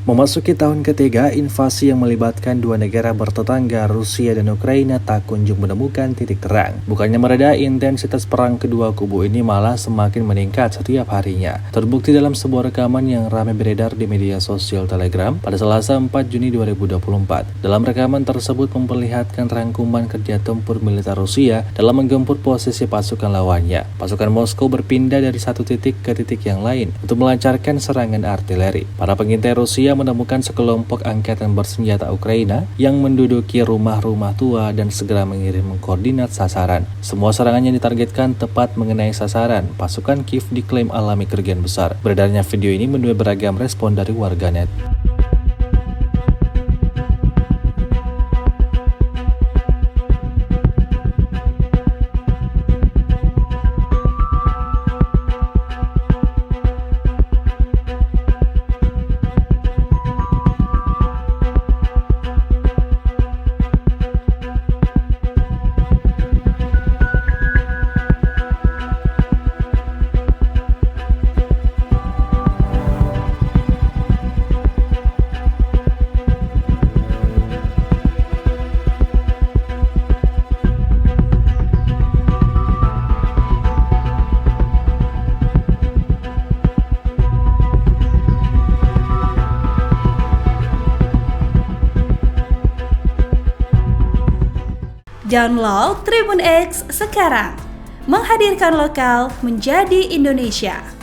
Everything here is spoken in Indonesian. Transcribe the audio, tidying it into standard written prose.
Memasuki tahun ketiga, invasi yang melibatkan dua negara bertetangga, Rusia dan Ukraina, tak kunjung menemukan titik terang. Bukannya mereda, intensitas perang kedua kubu ini malah semakin meningkat setiap harinya. Terbukti dalam sebuah rekaman yang ramai beredar di media sosial Telegram pada Selasa 4 Juni 2024. Dalam rekaman tersebut memperlihatkan rangkuman kerja tempur militer Rusia dalam menggempur posisi pasukan lawannya. Pasukan Moskow berpindah dari satu titik ke titik yang lain untuk melancarkan serangan artileri. Para pengintai Rusia menemukan sekelompok angkatan bersenjata Ukraina yang menduduki rumah-rumah tua dan segera mengirim koordinat sasaran. Semua serangan yang ditargetkan tepat mengenai sasaran. Pasukan Kiev diklaim alami kerugian besar. Beredarnya video ini menuai beragam respon dari warganet. Download Tribun X sekarang, menghadirkan lokal menjadi Indonesia.